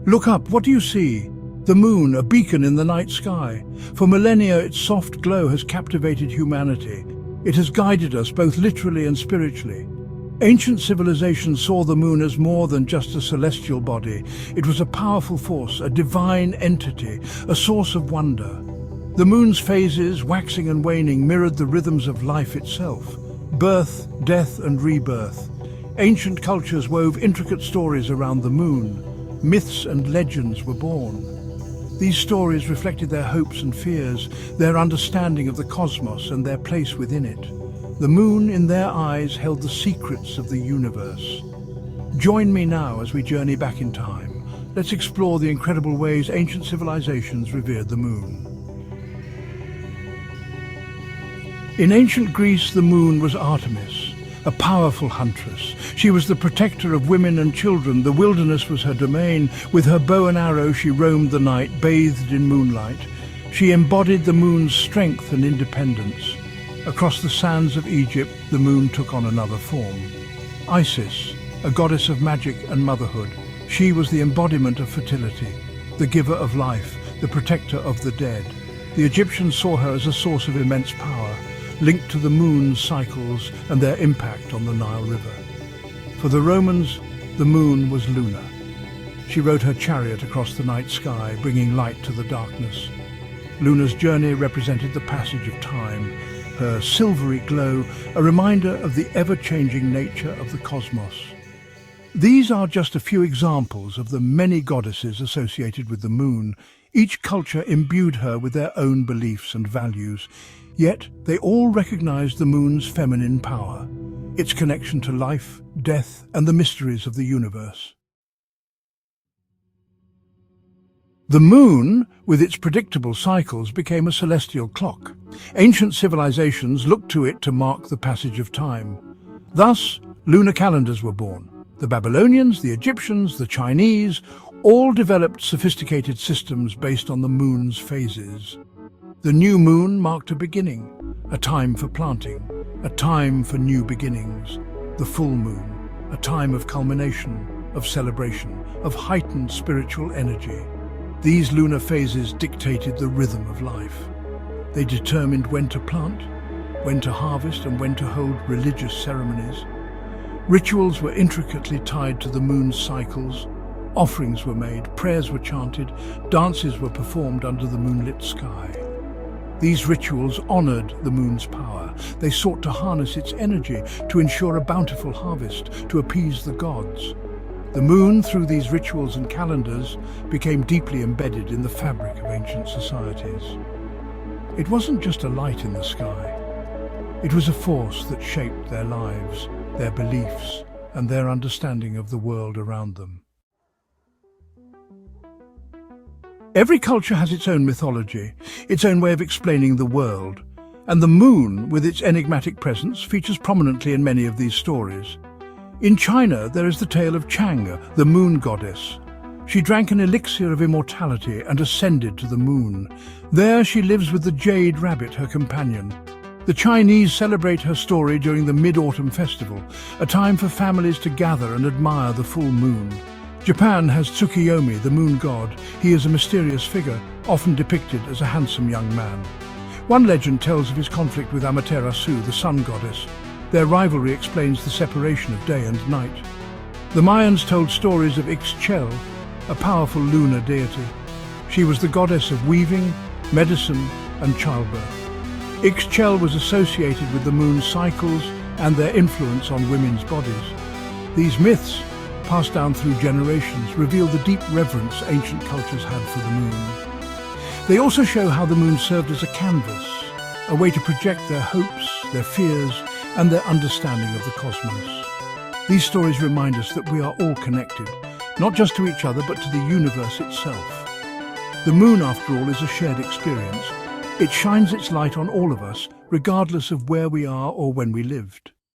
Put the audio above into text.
Look up, what do you see? The moon, a beacon in the night sky. For millennia, its soft glow has captivated humanity. It has guided us both literally and spiritually. Ancient civilizations saw the moon as more than just a celestial body. It was a powerful force, a divine entity, a source of wonder. The moon's phases, waxing and waning, mirrored the rhythms of life itself. Birth, death and rebirth. Ancient cultures wove intricate stories around the moon. Myths and legends were born. These stories reflected their hopes and fears, their understanding of the cosmos and their place within it. The moon, in their eyes, held the secrets of the universe. Join me now as we journey back in time. Let's explore the incredible ways ancient civilizations revered the moon. In ancient Greece, the moon was Artemis, a powerful huntress. She was the protector of women and children. The wilderness was her domain. With her bow and arrow, she roamed the night, bathed in moonlight. She embodied the moon's strength and independence. Across the sands of Egypt, the moon took on another form. Isis, a goddess of magic and motherhood. She was the embodiment of fertility, the giver of life, the protector of the dead. The Egyptians saw her as a source of immense power, linked to the moon's cycles and their impact on the Nile River. For the Romans, the moon was Luna. She rode her chariot across the night sky, bringing light to the darkness. Luna's journey represented the passage of time, her silvery glow, a reminder of the ever-changing nature of the cosmos. These are just a few examples of the many goddesses associated with the moon. Each culture imbued her with their own beliefs and values, yet they all recognized the moon's feminine power, its connection to life, death, and the mysteries of the universe. The moon, with its predictable cycles, became a celestial clock. Ancient civilizations looked to it to mark the passage of time. Thus, lunar calendars were born. The Babylonians, the Egyptians, the Chinese, all developed sophisticated systems based on the moon's phases. The new moon marked a beginning, a time for planting, a time for new beginnings. The full moon, a time of culmination, of celebration, of heightened spiritual energy. These lunar phases dictated the rhythm of life. They determined when to plant, when to harvest, and when to hold religious ceremonies. Rituals were intricately tied to the moon's cycles. Offerings were made, prayers were chanted, dances were performed under the moonlit sky. These rituals honored the moon's power. They sought to harness its energy, to ensure a bountiful harvest, to appease the gods. The moon, through these rituals and calendars, became deeply embedded in the fabric of ancient societies. It wasn't just a light in the sky. It was a force that shaped their lives, their beliefs, and their understanding of the world around them. Every culture has its own mythology, its own way of explaining the world, and the moon, with its enigmatic presence, features prominently in many of these stories. In China, there is the tale of Chang'e, the moon goddess. She drank an elixir of immortality and ascended to the moon. There she lives with the jade rabbit, her companion. The Chinese celebrate her story during the Mid-Autumn Festival, a time for families to gather and admire the full moon. Japan has Tsukuyomi, the moon god. He is a mysterious figure, often depicted as a handsome young man. One legend tells of his conflict with Amaterasu, the sun goddess. Their rivalry explains the separation of day and night. The Mayans told stories of Ixchel, a powerful lunar deity. She was the goddess of weaving, medicine, and childbirth. Ixchel was associated with the moon's cycles and their influence on women's bodies. These myths, passed down through generations, reveal the deep reverence ancient cultures had for the moon. They also show how the moon served as a canvas, a way to project their hopes, their fears, and their understanding of the cosmos. These stories remind us that we are all connected, not just to each other, but to the universe itself. The moon, after all, is a shared experience. It shines its light on all of us, regardless of where we are or when we lived.